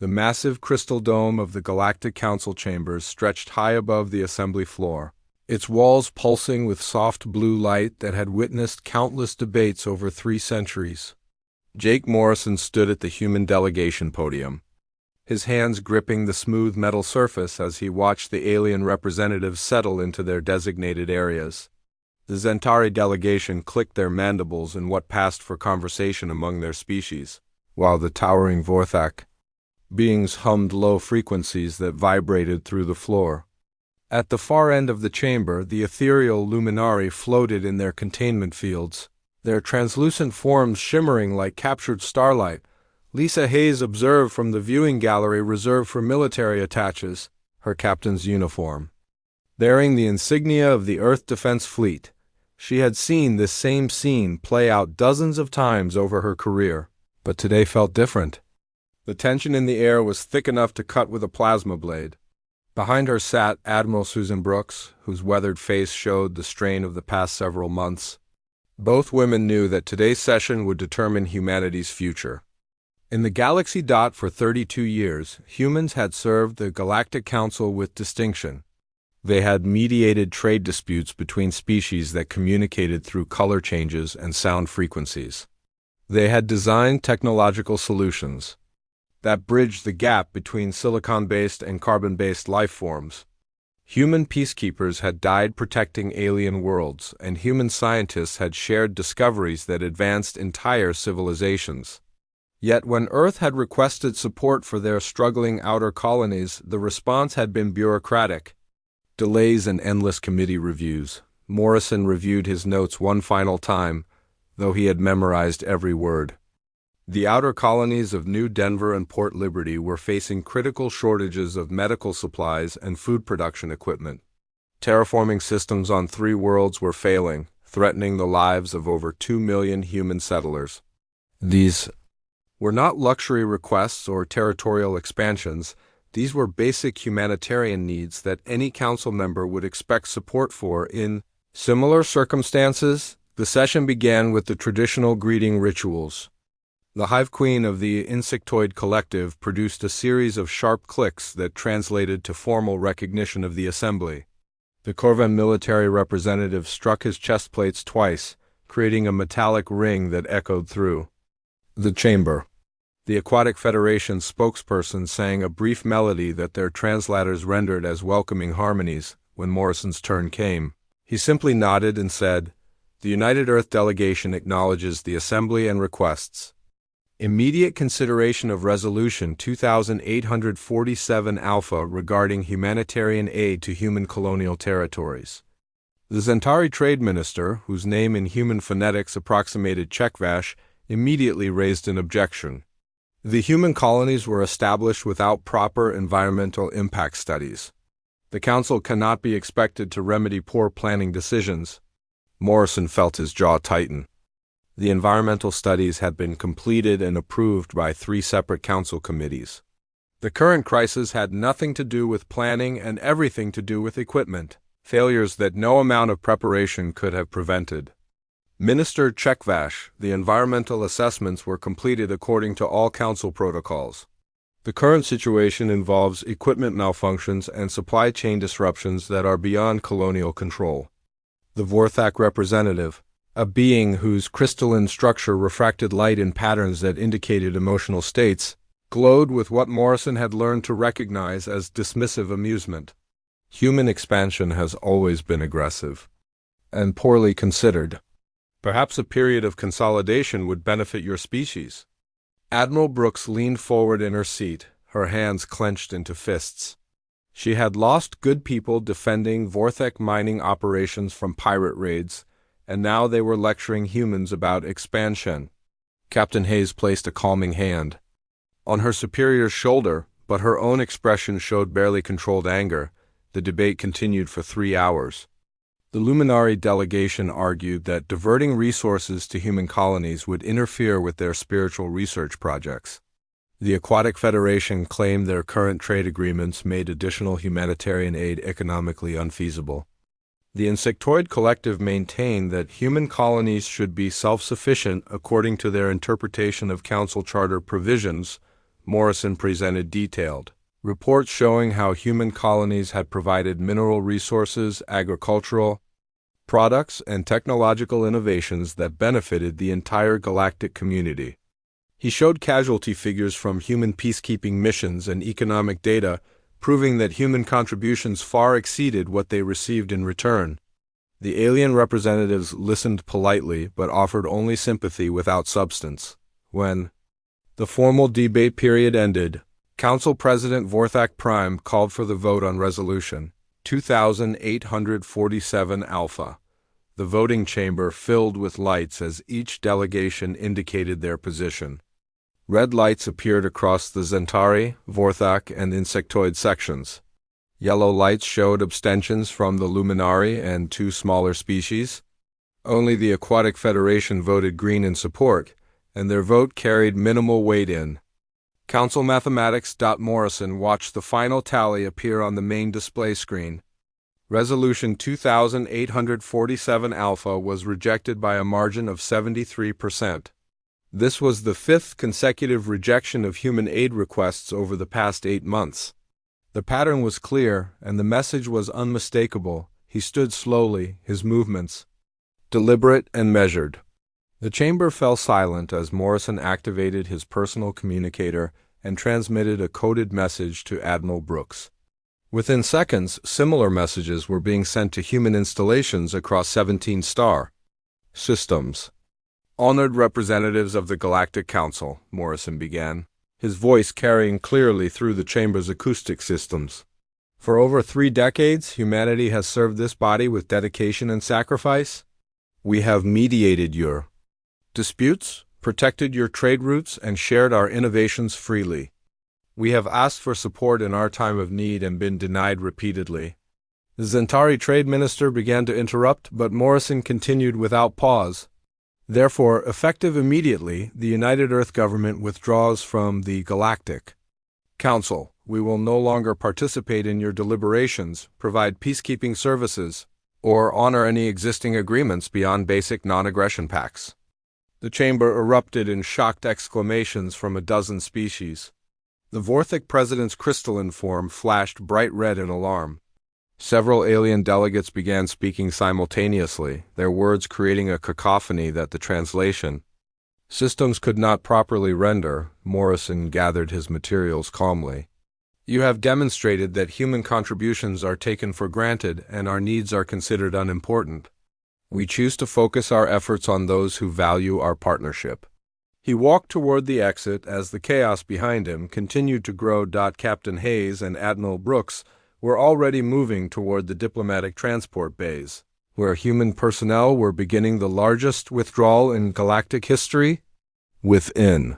The massive crystal dome of the Galactic Council chambers stretched high above the assembly floor, its walls pulsing with soft blue light that had witnessed countless debates over 3 centuries. Jake Morrison stood at the human delegation podium, his hands gripping the smooth metal surface as he watched the alien representatives settle into their designated areas. The Zentari delegation clicked their mandibles in what passed for conversation among their species, while the towering Vorthak beings hummed low frequencies that vibrated through the floor. At the far end of the chamber, the ethereal luminari floated in their containment fields, their translucent forms shimmering like captured starlight. Lisa Hayes observed from the viewing gallery reserved for military attaches, her captain's uniform. Bearing the insignia of the Earth Defense Fleet, she had seen this same scene play out dozens of times over her career, but today felt different. The tension in the air was thick enough to cut with a plasma blade. Behind her sat Admiral Susan Brooks, whose weathered face showed the strain of the past several months. Both women knew that today's session would determine humanity's future. In the Galaxy Dot for 32 years, humans had served the Galactic Council with distinction. They had mediated trade disputes between species that communicated through color changes and sound frequencies. They had designed technological solutions that bridged the gap between silicon-based and carbon-based life forms. Human peacekeepers had died protecting alien worlds, and human scientists had shared discoveries that advanced entire civilizations. Yet when Earth had requested support for their struggling outer colonies, the response had been bureaucratic. Delays and endless committee reviews. Morrison reviewed his notes one final time, though he had memorized every word. The outer colonies of New Denver and Port Liberty were facing critical shortages of medical supplies and food production equipment. Terraforming systems on 3 worlds were failing, threatening the lives of over 2 million human settlers. These were not luxury requests or territorial expansions. These were basic humanitarian needs that any council member would expect support for. In similar circumstances, the session began with the traditional greeting rituals. The Hive Queen of the Insectoid Collective produced a series of sharp clicks that translated to formal recognition of the assembly. The Corvan military representative struck his chest plates twice, creating a metallic ring that echoed through the chamber. The Aquatic Federation spokesperson sang a brief melody that their translators rendered as welcoming harmonies. When Morrison's turn came, he simply nodded and said, "The United Earth delegation acknowledges the assembly and requests immediate consideration of Resolution 2847 Alpha regarding humanitarian aid to human colonial territories." The Zentari trade minister, whose name in human phonetics approximated Chekvash, immediately raised an objection. The human colonies were established without proper environmental impact studies. The Council cannot be expected to remedy poor planning decisions. Morrison felt his jaw tighten. The environmental studies had been completed and approved by 3 separate council committees. The current crisis had nothing to do with planning and everything to do with equipment, failures that no amount of preparation could have prevented. Minister Chekvash, the environmental assessments were completed according to all council protocols. The current situation involves equipment malfunctions and supply chain disruptions that are beyond colonial control. The Vorthak representative, a being whose crystalline structure refracted light in patterns that indicated emotional states, glowed with what Morrison had learned to recognize as dismissive amusement. Human expansion has always been aggressive and poorly considered. Perhaps a period of consolidation would benefit your species. Admiral Brooks leaned forward in her seat, her hands clenched into fists. She had lost good people defending Vorthak mining operations from pirate raids, and now they were lecturing humans about expansion. Captain Hayes placed a calming hand on her superior's shoulder, but her own expression showed barely controlled anger. The debate continued for 3 hours. The Luminari delegation argued that diverting resources to human colonies would interfere with their spiritual research projects. The Aquatic Federation claimed their current trade agreements made additional humanitarian aid economically unfeasible. The Insectoid Collective maintained that human colonies should be self-sufficient according to their interpretation of Council Charter provisions, Morrison presented detailed reports showing how human colonies had provided mineral resources, agricultural products, and technological innovations that benefited the entire galactic community. He showed casualty figures from human peacekeeping missions and economic data, proving that human contributions far exceeded what they received in return. The alien representatives listened politely but offered only sympathy without substance. When the formal debate period ended, Council President Vorthak Prime called for the vote on Resolution 2847 Alpha. The voting chamber filled with lights as each delegation indicated their position. Red lights appeared across the Zentari, Vorthak, and Insectoid sections. Yellow lights showed abstentions from the Luminari and two smaller species. Only the Aquatic Federation voted green in support, and their vote carried minimal weight in. Council Mathematics. Morrison watched the final tally appear on the main display screen. Resolution 2847 Alpha was rejected by a margin of 73%. This was the fifth consecutive rejection of human aid requests over the past 8 months. The pattern was clear, and the message was unmistakable. He stood slowly, his movements deliberate and measured. The chamber fell silent as Morrison activated his personal communicator and transmitted a coded message to Admiral Brooks. Within seconds, similar messages were being sent to human installations across 17 star systems. Honored representatives of the Galactic Council, Morrison began, his voice carrying clearly through the chamber's acoustic systems. For over 3 decades, humanity has served this body with dedication and sacrifice. We have mediated your disputes, protected your trade routes, and shared our innovations freely. We have asked for support in our time of need and been denied repeatedly. The Zentari trade minister began to interrupt, but Morrison continued without pause. Therefore, effective immediately, the United Earth government withdraws from the Galactic Council. We will no longer participate in your deliberations, provide peacekeeping services, or honor any existing agreements beyond basic non-aggression pacts. The chamber erupted in shocked exclamations from a dozen species. The Vorthak president's crystalline form flashed bright red in alarm. Several alien delegates began speaking simultaneously, their words creating a cacophony that the translation systems could not properly render. Morrison gathered his materials calmly. You have demonstrated that human contributions are taken for granted and our needs are considered unimportant. We choose to focus our efforts on those who value our partnership. He walked toward the exit as the chaos behind him continued to grow. Captain Hayes and Admiral Brooks were already moving toward the diplomatic transport bays, where human personnel were beginning the largest withdrawal in galactic history. Within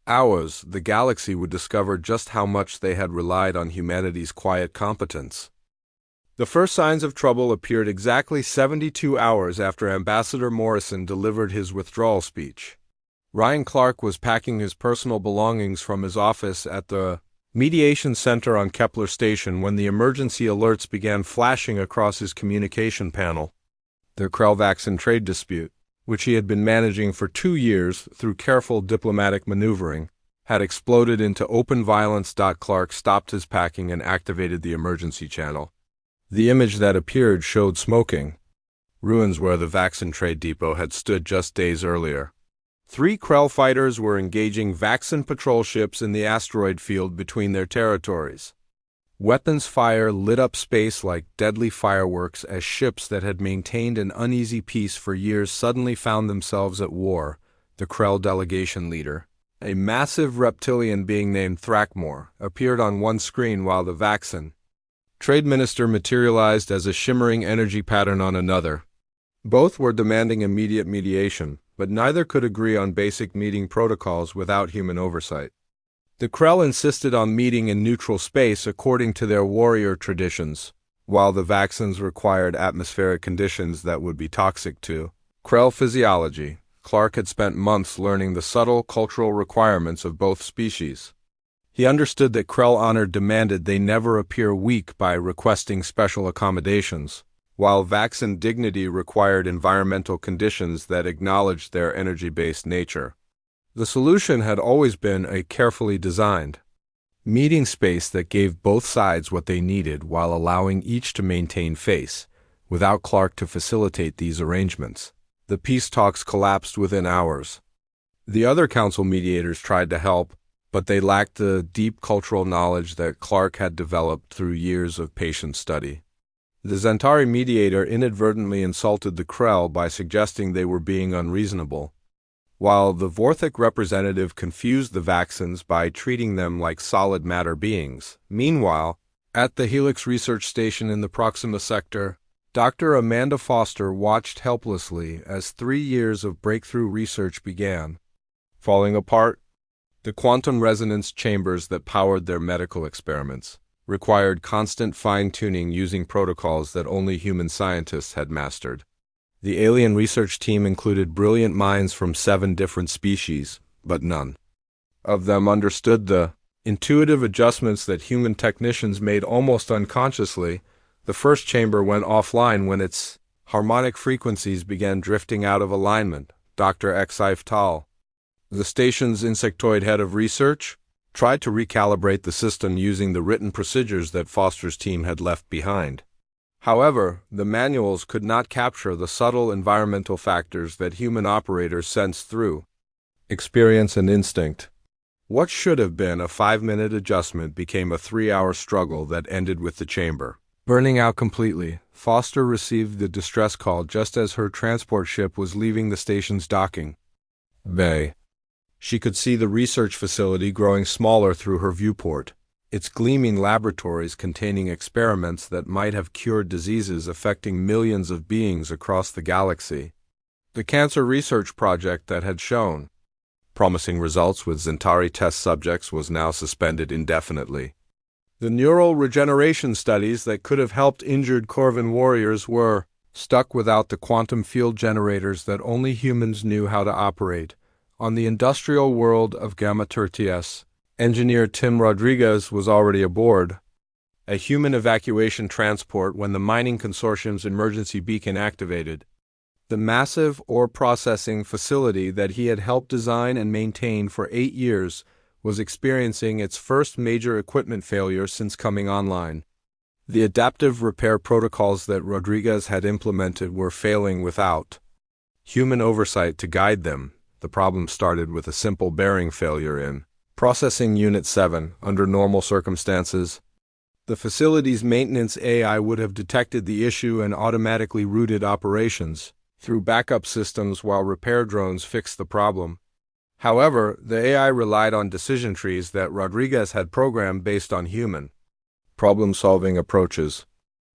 hours, the galaxy would discover just how much they had relied on humanity's quiet competence. The first signs of trouble appeared exactly 72 hours after Ambassador Morrison delivered his withdrawal speech. Ryan Clark was packing his personal belongings from his office at the Mediation Center on Kepler Station when the emergency alerts began flashing across his communication panel. The Krell-Vaxxon trade dispute, which he had been managing for 2 years through careful diplomatic maneuvering, had exploded into open violence. Clark stopped his packing and activated the emergency channel. The image that appeared showed smoking ruins where the Vaxxon trade depot had stood just days earlier. 3 Krell fighters were engaging Vaxxon patrol ships in the asteroid field between their territories. Weapons fire lit up space like deadly fireworks as ships that had maintained an uneasy peace for years suddenly found themselves at war. The Krell delegation leader, a massive reptilian being named Thrakmor, appeared on one screen while the Vaxxon trade minister materialized as a shimmering energy pattern on another. Both were demanding immediate mediation, but neither could agree on basic meeting protocols without human oversight. The Krell insisted on meeting in neutral space according to their warrior traditions, while the Vaxxons required atmospheric conditions that would be toxic to Krell physiology. Clark had spent months learning the subtle cultural requirements of both species. He understood that Krell honor demanded they never appear weak by requesting special accommodations, while Vaxxon dignity required environmental conditions that acknowledged their energy-based nature. The solution had always been a carefully designed meeting space that gave both sides what they needed while allowing each to maintain face, without Clark to facilitate these arrangements. The peace talks collapsed within hours. The other council mediators tried to help, but they lacked the deep cultural knowledge that Clark had developed through years of patient study. The Zentari mediator inadvertently insulted the Krell by suggesting they were being unreasonable, while the Vorthic representative confused the Vaxans by treating them like solid matter beings. Meanwhile, at the Helix research station in the Proxima sector, Dr. Amanda Foster watched helplessly as 3 years of breakthrough research began falling apart. The quantum resonance chambers that powered their medical experiments required constant fine-tuning using protocols that only human scientists had mastered. The alien research team included brilliant minds from 7 different species, but none of them understood the intuitive adjustments that human technicians made almost unconsciously. The first chamber went offline when its harmonic frequencies began drifting out of alignment. Dr. Xif Tal, the station's insectoid head of research, tried to recalibrate the system using the written procedures that Foster's team had left behind. However, the manuals could not capture the subtle environmental factors that human operators sense through experience and instinct. What should have been a 5-minute adjustment became a 3-hour struggle that ended with the chamber burning out completely. Foster received the distress call just as her transport ship was leaving the station's docking bay. She could see the research facility growing smaller through her viewport, its gleaming laboratories containing experiments that might have cured diseases affecting millions of beings across the galaxy. The cancer research project that had shown promising results with Zentari test subjects was now suspended indefinitely. The neural regeneration studies that could have helped injured Corvin warriors were stuck without the quantum field generators that only humans knew how to operate. On the industrial world of Gamma Tertius, engineer Tim Rodriguez was already aboard a human evacuation transport when the mining consortium's emergency beacon activated. The massive ore processing facility that he had helped design and maintain for 8 years was experiencing its first major equipment failure since coming online. The adaptive repair protocols that Rodriguez had implemented were failing without human oversight to guide them. The problem started with a simple bearing failure in Processing Unit 7. Under normal circumstances, the facility's maintenance AI would have detected the issue and automatically routed operations through backup systems while repair drones fixed the problem. However, the AI relied on decision trees that Rodriguez had programmed based on human problem-solving approaches.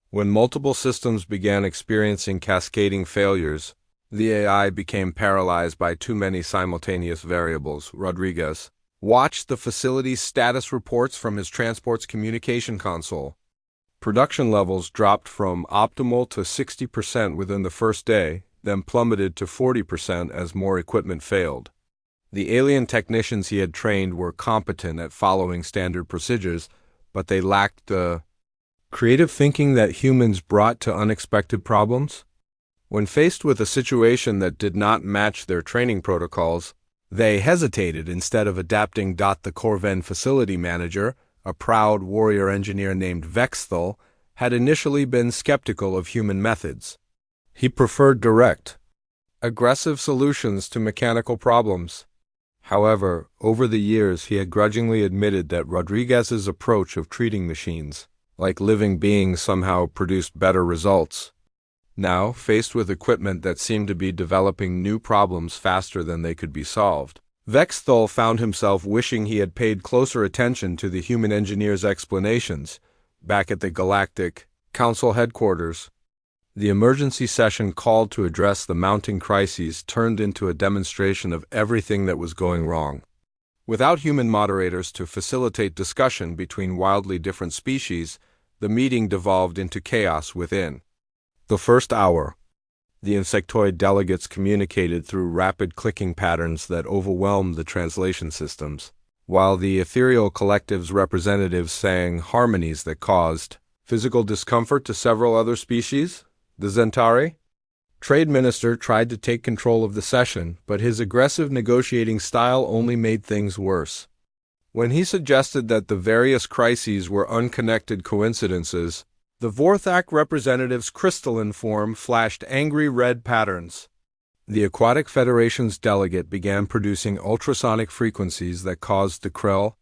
When multiple systems began experiencing cascading failures, the AI became paralyzed by too many simultaneous variables. Rodriguez watched the facility's status reports from his transport's communication console. Production levels dropped from optimal to 60% within the first day, then plummeted to 40% as more equipment failed. The alien technicians he had trained were competent at following standard procedures, but they lacked the creative thinking that humans brought to unexpected problems. When faced with a situation that did not match their training protocols, they hesitated instead of adapting. The Corven facility manager, a proud warrior engineer named Vexthal, had initially been skeptical of human methods. He preferred direct, aggressive solutions to mechanical problems. However, over the years he had grudgingly admitted that Rodriguez's approach of treating machines like living beings somehow produced better results. Now, faced with equipment that seemed to be developing new problems faster than they could be solved, Vexthal found himself wishing he had paid closer attention to the human engineer's explanations. Back at the Galactic Council headquarters, the emergency session called to address the mounting crises turned into a demonstration of everything that was going wrong. Without human moderators to facilitate discussion between wildly different species, the meeting devolved into chaos within. The first hour, the insectoid delegates communicated through rapid clicking patterns that overwhelmed the translation systems, while the ethereal collective's representatives sang harmonies that caused physical discomfort to several other species. The Zentari Trade Minister tried to take control of the session, but his aggressive negotiating style only made things worse. When he suggested that the various crises were unconnected coincidences, the Vorthak representative's crystalline form flashed angry red patterns. The Aquatic Federation's delegate began producing ultrasonic frequencies that caused the Krell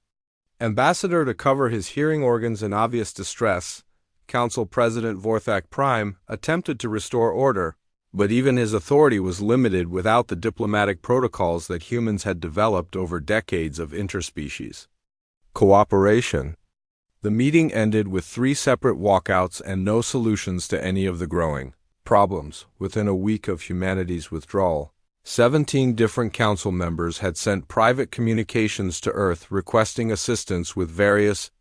ambassador to cover his hearing organs in obvious distress. Council President Vorthak Prime attempted to restore order, but even his authority was limited without the diplomatic protocols that humans had developed over decades of interspecies cooperation. The meeting ended with 3 separate walkouts and no solutions to any of the growing problems. Within a week of humanity's withdrawal, 17 different council members had sent private communications to Earth requesting assistance with various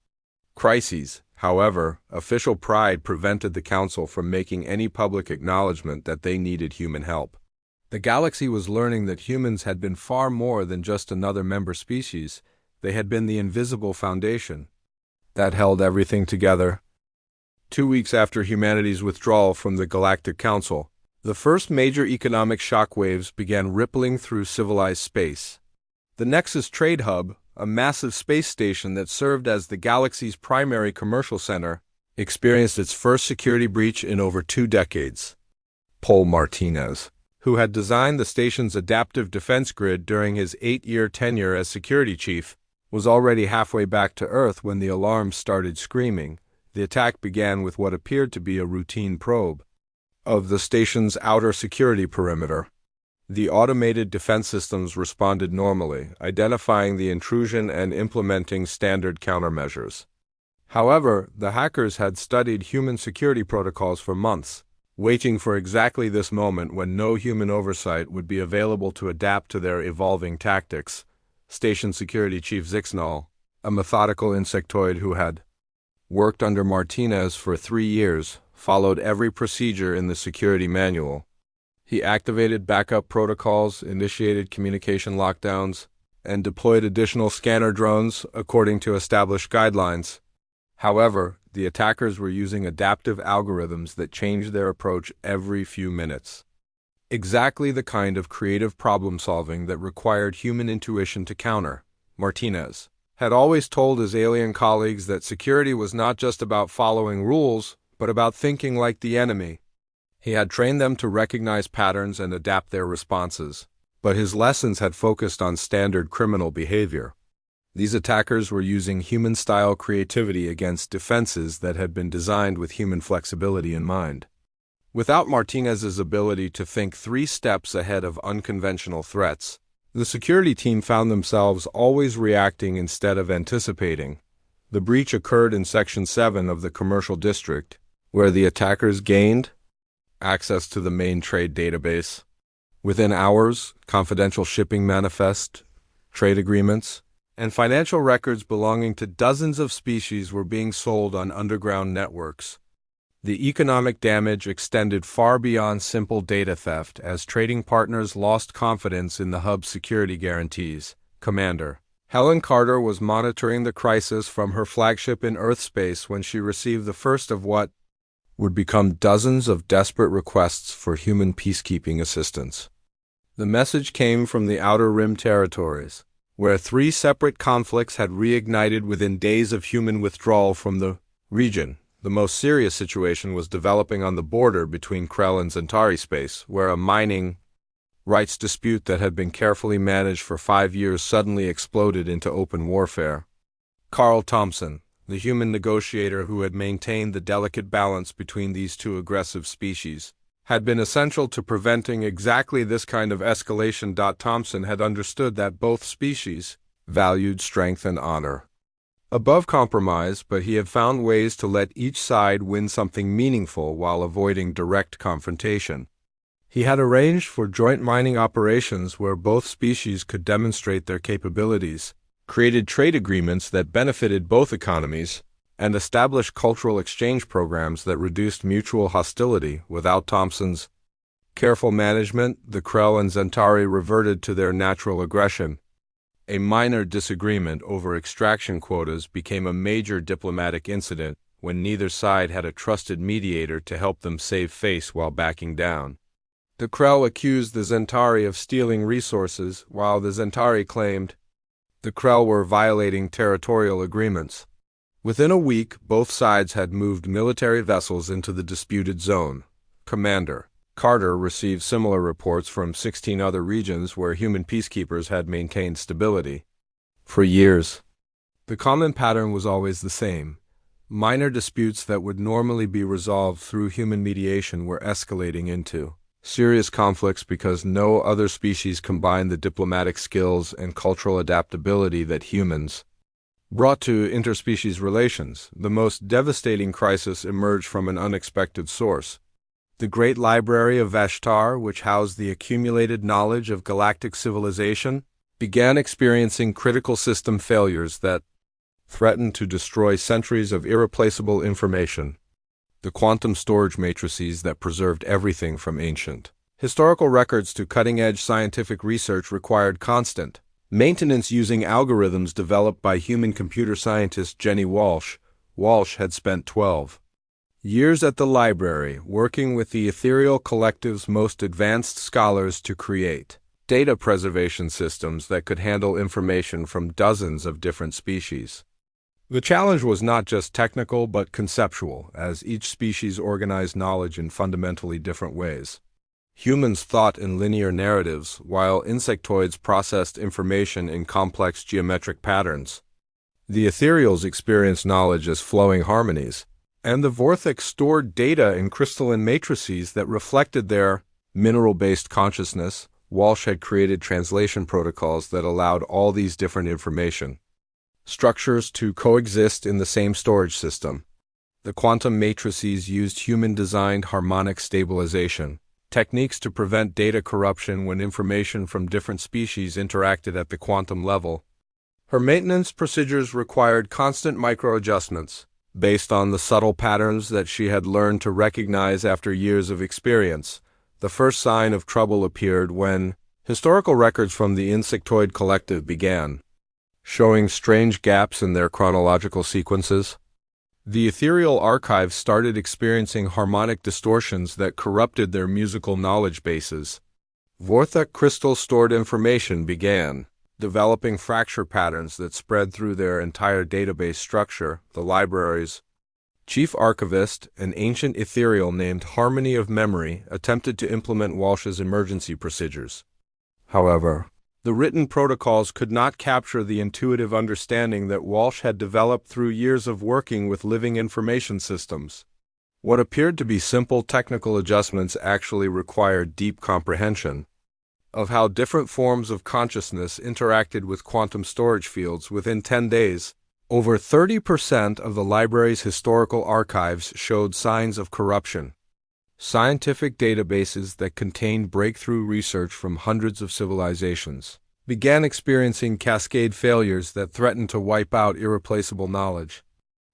crises. However, official pride prevented the council from making any public acknowledgement that they needed human help. The galaxy was learning that humans had been far more than just another member species. They had been the invisible foundation that held everything together. 2 weeks after humanity's withdrawal from the Galactic Council, the first major economic shockwaves began rippling through civilized space. The Nexus Trade Hub, a massive space station that served as the galaxy's primary commercial center, experienced its first security breach in over 2 decades. Paul Martinez, who had designed the station's adaptive defense grid during his 8-year tenure as security chief, was already halfway back to Earth when the alarms started screaming. The attack began with what appeared to be a routine probe of the station's outer security perimeter. The automated defense systems responded normally, identifying the intrusion and implementing standard countermeasures. However, the hackers had studied human security protocols for months, waiting for exactly this moment when no human oversight would be available to adapt to their evolving tactics. Station Security Chief Zixnall, a methodical insectoid who had worked under Martinez for 3 years, followed every procedure in the security manual. He activated backup protocols, initiated communication lockdowns, and deployed additional scanner drones according to established guidelines. However, the attackers were using adaptive algorithms that changed their approach every few minutes. Exactly the kind of creative problem-solving that required human intuition to counter. Martinez had always told his alien colleagues that security was not just about following rules, but about thinking like the enemy. He had trained them to recognize patterns and adapt their responses, but his lessons had focused on standard criminal behavior. These attackers were using human-style creativity against defenses that had been designed with human flexibility in mind. Without Martinez's ability to think 3 steps ahead of unconventional threats, the security team found themselves always reacting instead of anticipating. The breach occurred in Section 7 of the Commercial District, where the attackers gained access to the main trade database. Within hours, confidential shipping manifest, trade agreements, and financial records belonging to dozens of species were being sold on underground networks. The economic damage extended far beyond simple data theft as trading partners lost confidence in the hub's security guarantees. Commander Helen Carter was monitoring the crisis from her flagship in Earth space when she received the first of what would become dozens of desperate requests for human peacekeeping assistance. The message came from the Outer Rim territories, where 3 separate conflicts had reignited within days of human withdrawal from the region. The most serious situation was developing on the border between Krell and Centauri space, where a mining rights dispute that had been carefully managed for 5 years suddenly exploded into open warfare. Carl Thompson, the human negotiator who had maintained the delicate balance between these 2 aggressive species, had been essential to preventing exactly this kind of escalation. Thompson had understood that both species valued strength and honor above compromise, but he had found ways to let each side win something meaningful while avoiding direct confrontation. He had arranged for joint mining operations where both species could demonstrate their capabilities, created trade agreements that benefited both economies, and established cultural exchange programs that reduced mutual hostility. Without Thompson's careful management, the Krell and Centauri reverted to their natural aggression. A minor disagreement over extraction quotas became a major diplomatic incident when neither side had a trusted mediator to help them save face while backing down. The Krell accused the Zentari of stealing resources, while the Zentari claimed the Krell were violating territorial agreements. Within a week, both sides had moved military vessels into the disputed zone. Commander Carter received similar reports from 16 other regions where human peacekeepers had maintained stability for years. The common pattern was always the same. Minor disputes that would normally be resolved through human mediation were escalating into serious conflicts because no other species combined the diplomatic skills and cultural adaptability that humans brought to interspecies relations. The most devastating crisis emerged from an unexpected source. The Great Library of Vashtar, which housed the accumulated knowledge of galactic civilization, began experiencing critical system failures that threatened to destroy centuries of irreplaceable information. The quantum storage matrices that preserved everything from ancient historical records to cutting-edge scientific research required constant maintenance using algorithms developed by human computer scientist Jenny Walsh. Walsh had spent 12 years at the library working with the Ethereal Collective's most advanced scholars to create data preservation systems that could handle information from dozens of different species. The challenge was not just technical but conceptual, as each species organized knowledge in fundamentally different ways. Humans thought in linear narratives, while insectoids processed information in complex geometric patterns. The ethereals experienced knowledge as flowing harmonies, and the Vortex stored data in crystalline matrices that reflected their mineral-based consciousness. Walsh had created translation protocols that allowed all these different information structures to coexist in the same storage system. The quantum matrices used human-designed harmonic stabilization techniques to prevent data corruption when information from different species interacted at the quantum level. Her maintenance procedures required constant micro-adjustments, based on the subtle patterns that she had learned to recognize after years of experience. The first sign of trouble appeared when historical records from the Insectoid Collective began showing strange gaps in their chronological sequences. The ethereal archives started experiencing harmonic distortions that corrupted their musical knowledge bases. Vortex crystal stored information began developing fracture patterns that spread through their entire database structure. The library's chief archivist, an ancient ethereal named Harmony of Memory, attempted to implement Walsh's emergency procedures. However, the written protocols could not capture the intuitive understanding that Walsh had developed through years of working with living information systems. What appeared to be simple technical adjustments actually required deep comprehension of how different forms of consciousness interacted with quantum storage fields. Within 10 days, over 30% of the library's historical archives showed signs of corruption. Scientific databases that contained breakthrough research from hundreds of civilizations began experiencing cascade failures that threatened to wipe out irreplaceable knowledge.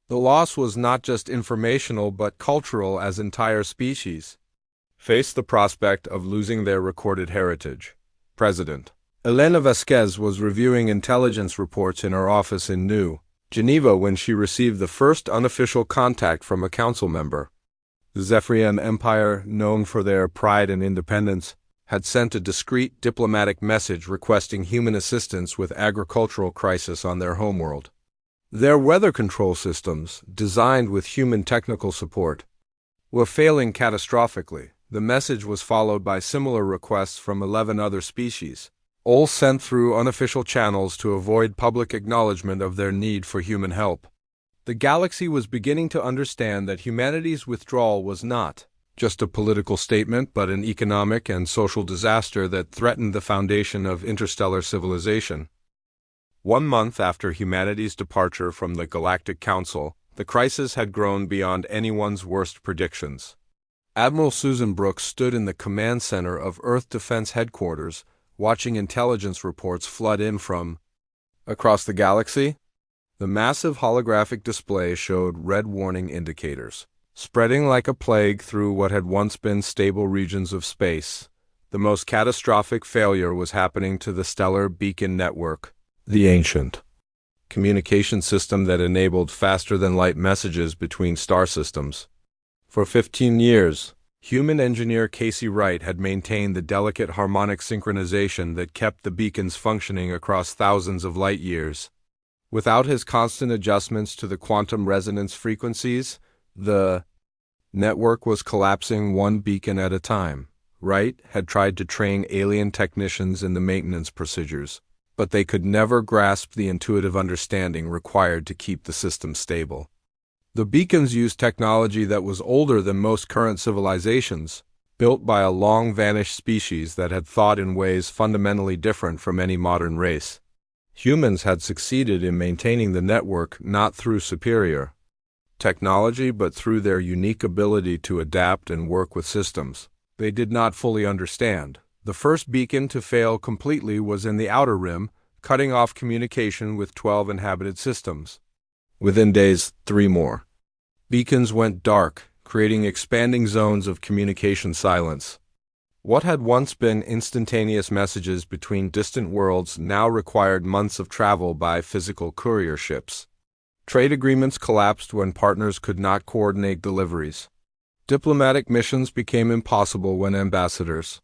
The loss was not just informational but cultural, as entire species faced the prospect of losing their recorded heritage. President Elena Vasquez was reviewing intelligence reports in her office in New Geneva when she received the first unofficial contact from a council member. The Zephyrian Empire, known for their pride and independence, had sent a discreet diplomatic message requesting human assistance with agricultural crisis on their homeworld. Their weather control systems, designed with human technical support, were failing catastrophically. The message was followed by similar requests from 11 other species, all sent through unofficial channels to avoid public acknowledgement of their need for human help. The galaxy was beginning to understand that humanity's withdrawal was not just a political statement but an economic and social disaster that threatened the foundation of interstellar civilization. 1 month after humanity's departure from the Galactic Council, the crisis had grown beyond anyone's worst predictions. Admiral Susan Brooks stood in the command center of Earth Defense Headquarters, watching intelligence reports flood in from across the galaxy. The massive holographic display showed red warning indicators, spreading like a plague through what had once been stable regions of space. The most catastrophic failure was happening to the Stellar Beacon Network, the ancient communication system that enabled faster-than-light messages between star systems. For 15 years, Human engineer Casey Wright had maintained the delicate harmonic synchronization that kept the beacons functioning across thousands of light years. Without his constant adjustments to the quantum resonance frequencies, the network was collapsing one beacon at a time. Wright had tried to train alien technicians in the maintenance procedures, but they could never grasp the intuitive understanding required to keep the system stable. The beacons used technology that was older than most current civilizations, built by a long-vanished species that had thought in ways fundamentally different from any modern race. Humans had succeeded in maintaining the network not through superior technology but through their unique ability to adapt and work with systems they did not fully understand. The first beacon to fail completely was in the Outer Rim, cutting off communication with 12 inhabited systems. Within days, 3 more beacons went dark, creating expanding zones of communication silence. What had once been instantaneous messages between distant worlds now required months of travel by physical courier ships. Trade agreements collapsed when partners could not coordinate deliveries. Diplomatic missions became impossible when ambassadors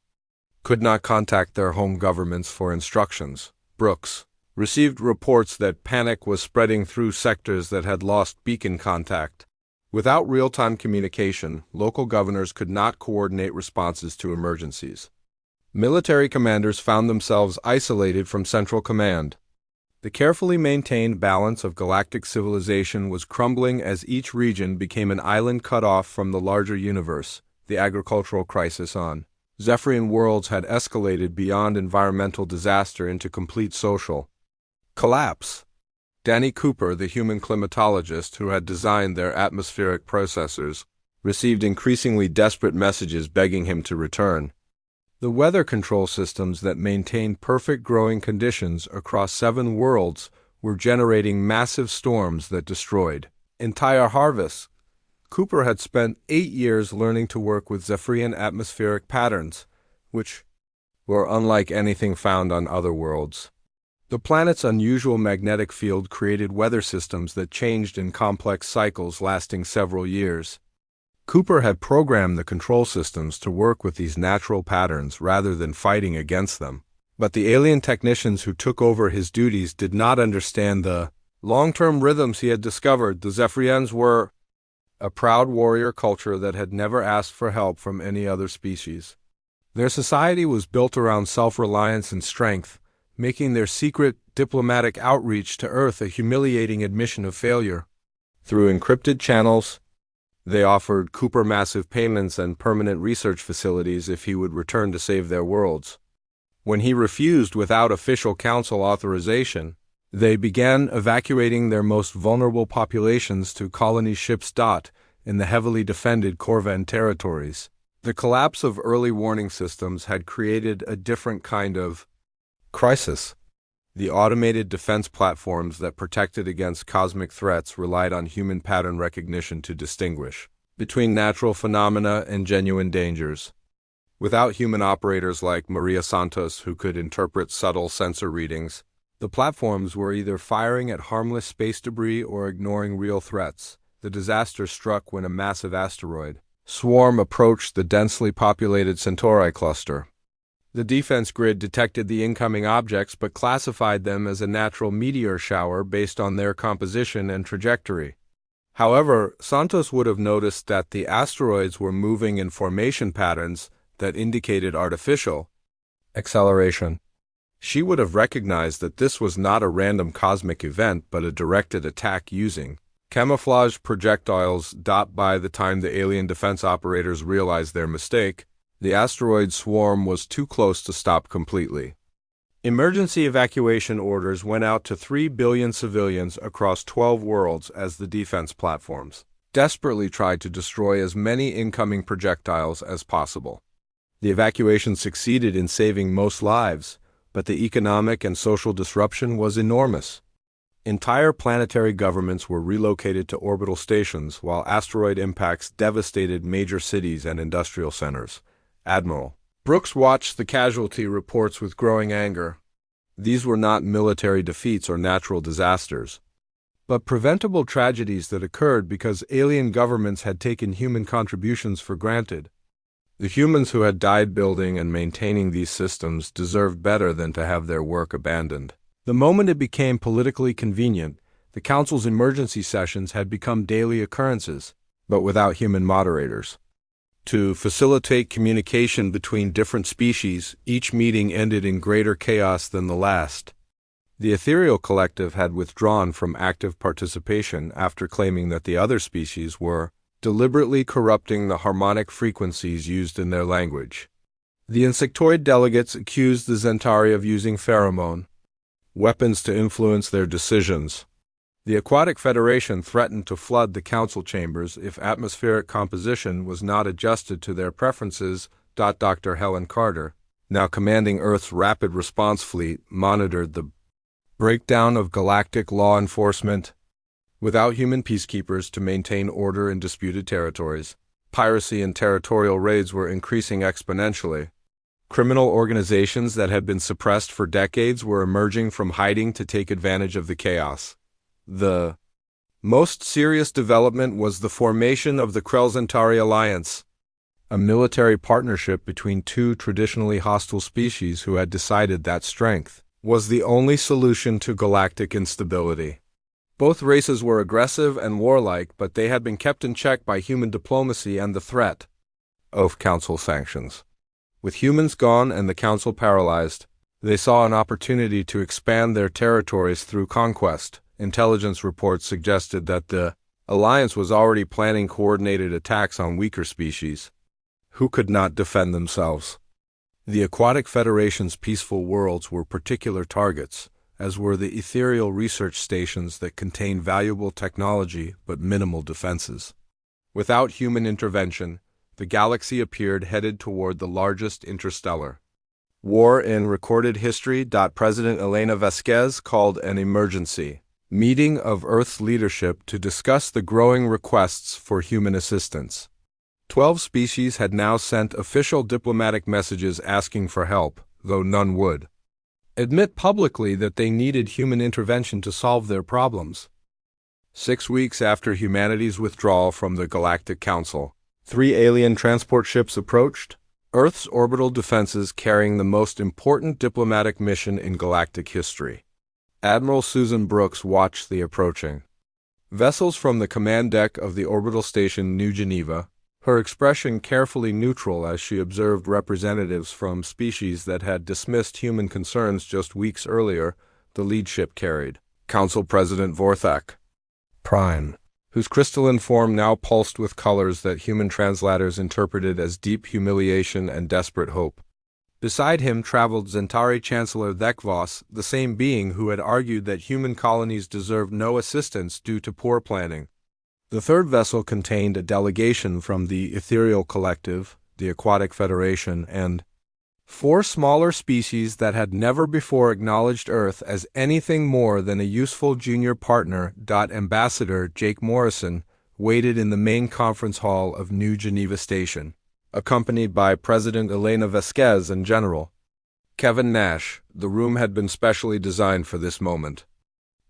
could not contact their home governments for instructions. Brooks received reports that panic was spreading through sectors that had lost beacon contact. Without real-time communication, local governors could not coordinate responses to emergencies. Military commanders found themselves isolated from central command. The carefully maintained balance of galactic civilization was crumbling as each region became an island cut off from the larger universe. The agricultural crisis on Zephyrian worlds had escalated beyond environmental disaster into complete social collapse. Danny Cooper, the human climatologist who had designed their atmospheric processors, received increasingly desperate messages begging him to return. The weather control systems that maintained perfect growing conditions across 7 worlds were generating massive storms that destroyed entire harvests. Cooper had spent 8 years learning to work with Zephyrian atmospheric patterns, which were unlike anything found on other worlds. The planet's unusual magnetic field created weather systems that changed in complex cycles lasting several years. Cooper had programmed the control systems to work with these natural patterns rather than fighting against them. But the alien technicians who took over his duties did not understand the long-term rhythms he had discovered. The Zephyrians were a proud warrior culture that had never asked for help from any other species. Their society was built around self-reliance and strength, making their secret diplomatic outreach to Earth a humiliating admission of failure. Through encrypted channels, they offered Cooper massive payments and permanent research facilities if he would return to save their worlds. When he refused without official council authorization, they began evacuating their most vulnerable populations to colony ships. In the heavily defended Corvan territories. The collapse of early warning systems had created a different kind of crisis. The automated defense platforms that protected against cosmic threats relied on human pattern recognition to distinguish between natural phenomena and genuine dangers. Without human operators like Maria Santos who could interpret subtle sensor readings, the platforms were either firing at harmless space debris or ignoring real threats. The disaster struck when a massive asteroid swarm approached the densely populated Centauri cluster. The defense grid detected the incoming objects but classified them as a natural meteor shower based on their composition and trajectory. However, Santos would have noticed that the asteroids were moving in formation patterns that indicated artificial acceleration. She would have recognized that this was not a random cosmic event but a directed attack using camouflage projectiles. By the time the alien defense operators realized their mistake, the asteroid swarm was too close to stop completely. Emergency evacuation orders went out to 3 billion civilians across 12 worlds as the defense platforms desperately tried to destroy as many incoming projectiles as possible. The evacuation succeeded in saving most lives, but the economic and social disruption was enormous. Entire planetary governments were relocated to orbital stations while asteroid impacts devastated major cities and industrial centers. Admiral Brooks watched the casualty reports with growing anger. These were not military defeats or natural disasters, but preventable tragedies that occurred because alien governments had taken human contributions for granted. The humans who had died building and maintaining these systems deserved better than to have their work abandoned. The moment it became politically convenient, the Council's emergency sessions had become daily occurrences, but without human moderators. To facilitate communication between different species, each meeting ended in greater chaos than the last. The Ethereal Collective had withdrawn from active participation after claiming that the other species were deliberately corrupting the harmonic frequencies used in their language. The insectoid delegates accused the Zentari of using pheromone weapons to influence their decisions. The Aquatic Federation threatened to flood the council chambers if atmospheric composition was not adjusted to their preferences. Dr. Helen Carter, now commanding Earth's Rapid Response Fleet, monitored the breakdown of galactic law enforcement. Without human peacekeepers to maintain order in disputed territories, piracy and territorial raids were increasing exponentially. Criminal organizations that had been suppressed for decades were emerging from hiding to take advantage of the chaos. The most serious development was the formation of the Krell-Zentari Alliance, a military partnership between two traditionally hostile species who had decided that strength was the only solution to galactic instability. Both races were aggressive and warlike, but they had been kept in check by human diplomacy and the threat of Council sanctions. With humans gone and the Council paralyzed, they saw an opportunity to expand their territories through conquest. Intelligence reports suggested that the Alliance was already planning coordinated attacks on weaker species who could not defend themselves. The Aquatic Federation's peaceful worlds were particular targets, as were the ethereal research stations that contained valuable technology but minimal defenses. Without human intervention, the galaxy appeared headed toward the largest interstellar war in recorded history. President Elena Vasquez called an emergency meeting of Earth's leadership to discuss the growing requests for human assistance. 12 species had now sent official diplomatic messages asking for help, though none would admit publicly that they needed human intervention to solve their problems. 6 weeks after humanity's withdrawal from the Galactic Council, 3 alien transport ships approached Earth's orbital defenses carrying the most important diplomatic mission in galactic history. Admiral Susan Brooks watched the approaching vessels from the command deck of the orbital station New Geneva, her expression carefully neutral as she observed representatives from species that had dismissed human concerns just weeks earlier. The lead ship carried Council President Vorthak Prime, whose crystalline form now pulsed with colors that human translators interpreted as deep humiliation and desperate hope. Beside him traveled Zentari Chancellor Thekvos, the same being who had argued that human colonies deserved no assistance due to poor planning. The third vessel contained a delegation from the Ethereal Collective, the Aquatic Federation, and 4 smaller species that had never before acknowledged Earth as anything more than a useful junior partner. Ambassador Jake Morrison waited in the main conference hall of New Geneva Station, accompanied by President Elena Vasquez and General Kevin Nash. The room had been specially designed for this moment,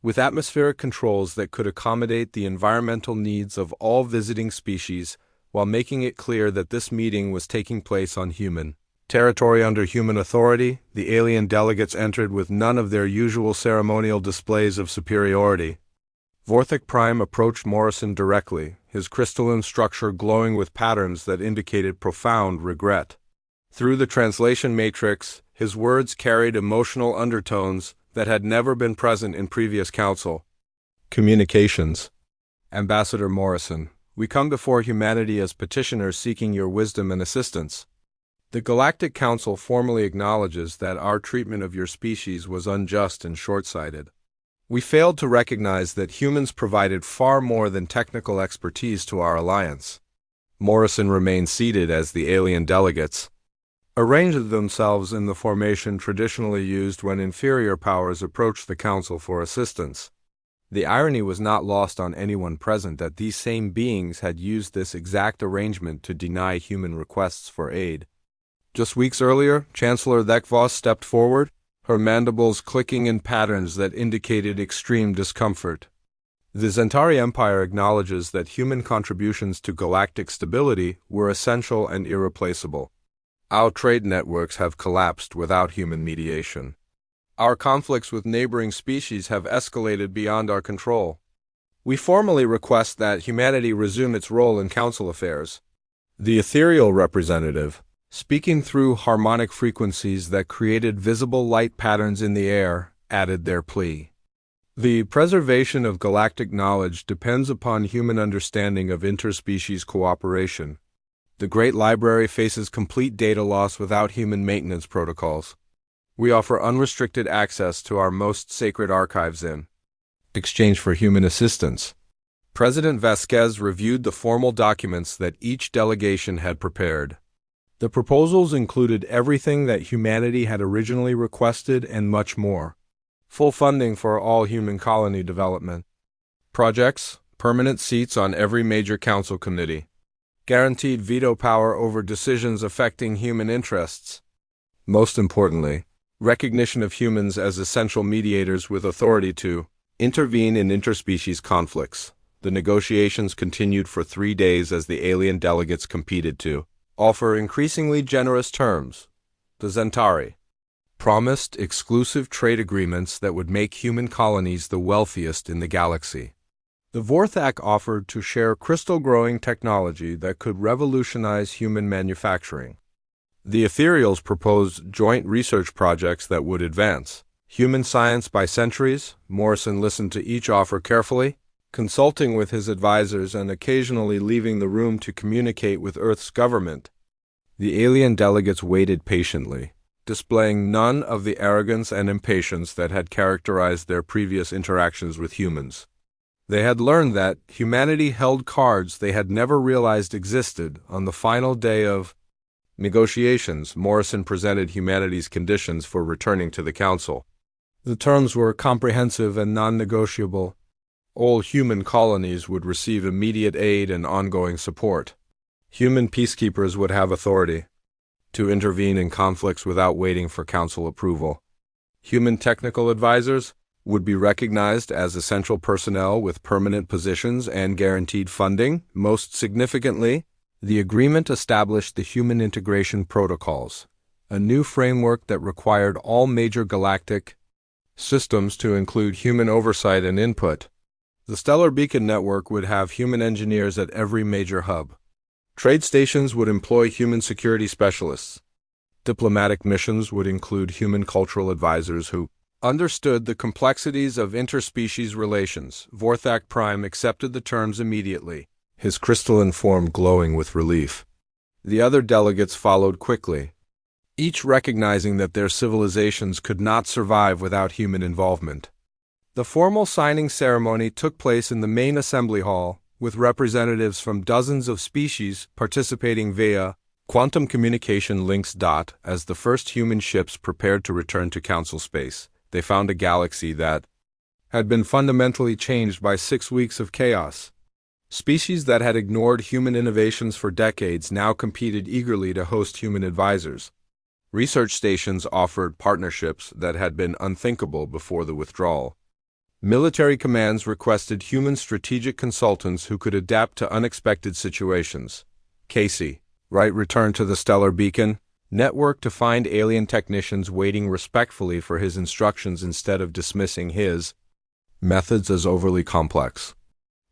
with atmospheric controls that could accommodate the environmental needs of all visiting species, while making it clear that this meeting was taking place on human territory under human authority. The alien delegates entered with none of their usual ceremonial displays of superiority. Vorthak Prime approached Morrison directly, his crystalline structure glowing with patterns that indicated profound regret. Through the translation matrix, his words carried emotional undertones that had never been present in previous council communications. Ambassador Morrison, we come before humanity as petitioners seeking your wisdom and assistance. The Galactic Council formally acknowledges that our treatment of your species was unjust and short-sighted. We failed to recognize that humans provided far more than technical expertise to our alliance. Morrison remained seated as the alien delegates arranged themselves in the formation traditionally used when inferior powers approached the Council for assistance. The irony was not lost on anyone present that these same beings had used this exact arrangement to deny human requests for aid. Just weeks earlier, Chancellor Thekvos stepped forward, her mandibles clicking in patterns that indicated extreme discomfort. The Centauri Empire acknowledges that human contributions to galactic stability were essential and irreplaceable. Our trade networks have collapsed without human mediation. Our conflicts with neighboring species have escalated beyond our control. We formally request that humanity resume its role in council affairs. The ethereal representative, speaking through harmonic frequencies that created visible light patterns in the air, added their plea. The preservation of galactic knowledge depends upon human understanding of interspecies cooperation. The Great Library faces complete data loss without human maintenance protocols. We offer unrestricted access to our most sacred archives in exchange for human assistance. President Vasquez reviewed the formal documents that each delegation had prepared. The proposals included everything that humanity had originally requested and much more. Full funding for all human colony development projects, permanent seats on every major council committee, guaranteed veto power over decisions affecting human interests. Most importantly, recognition of humans as essential mediators with authority to intervene in interspecies conflicts. The negotiations continued for 3 days as the alien delegates competed to offer increasingly generous terms. The Centauri promised exclusive trade agreements that would make human colonies the wealthiest in the galaxy. The Vorthak offered to share crystal-growing technology that could revolutionize human manufacturing. The Ethereals proposed joint research projects that would advance human science by centuries. Morrison listened to each offer carefully, consulting with his advisors and occasionally leaving the room to communicate with Earth's government. The alien delegates waited patiently, displaying none of the arrogance and impatience that had characterized their previous interactions with humans. They had learned that humanity held cards they had never realized existed. On the final day of negotiations, Morrison presented humanity's conditions for returning to the Council. The terms were comprehensive and non-negotiable. All human colonies would receive immediate aid and ongoing support. Human peacekeepers would have authority to intervene in conflicts without waiting for Council approval. Human technical advisors would be recognized as essential personnel with permanent positions and guaranteed funding. Most significantly, the agreement established the Human Integration Protocols, a new framework that required all major galactic systems to include human oversight and input. The Stellar Beacon Network would have human engineers at every major hub. Trade stations would employ human security specialists. Diplomatic missions would include human cultural advisors who understood the complexities of interspecies relations. Vorthak Prime accepted the terms immediately, his crystalline form glowing with relief. The other delegates followed quickly, each recognizing that their civilizations could not survive without human involvement. The formal signing ceremony took place in the main assembly hall, with representatives from dozens of species participating via quantum communication links. As the first human ships prepared to return to Council space, they found a galaxy that had been fundamentally changed by 6 weeks of chaos. Species that had ignored human innovations for decades now competed eagerly to host human advisors. Research stations offered partnerships that had been unthinkable before the withdrawal. Military commands requested human strategic consultants who could adapt to unexpected situations. Casey Wright returned to the Stellar Beacon Network to find alien technicians waiting respectfully for his instructions instead of dismissing his methods as overly complex.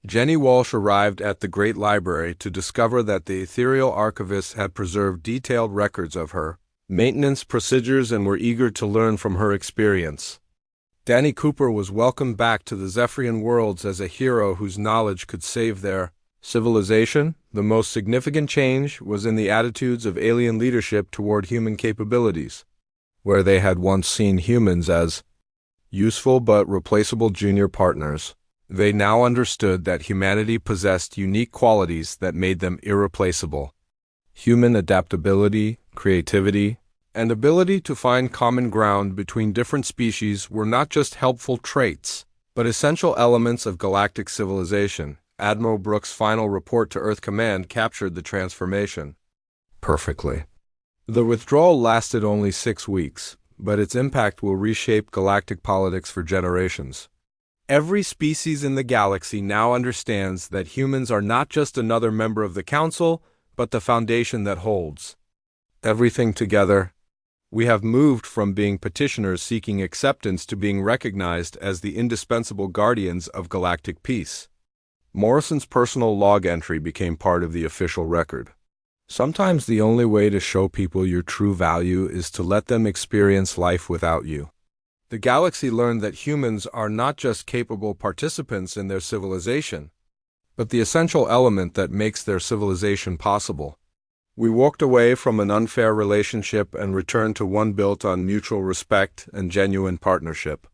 Jenny Walsh arrived at the Great Library to discover that the ethereal archivists had preserved detailed records of her maintenance procedures and were eager to learn from her experience. Danny Cooper was welcomed back to the Zephyrian worlds as a hero whose knowledge could save their civilization. The most significant change was in the attitudes of alien leadership toward human capabilities. Where they had once seen humans as useful but replaceable junior partners, they now understood that humanity possessed unique qualities that made them irreplaceable. Human adaptability, creativity, and ability to find common ground between different species were not just helpful traits, but essential elements of galactic civilization. Admiral Brooks' final report to Earth Command captured the transformation perfectly. The withdrawal lasted only 6 weeks, but its impact will reshape galactic politics for generations. Every species in the galaxy now understands that humans are not just another member of the Council, but the foundation that holds everything together. We have moved from being petitioners seeking acceptance to being recognized as the indispensable guardians of galactic peace. Morrison's personal log entry became part of the official record. Sometimes the only way to show people your true value is to let them experience life without you. The galaxy learned that humans are not just capable participants in their civilization, but the essential element that makes their civilization possible. We walked away from an unfair relationship and returned to one built on mutual respect and genuine partnership.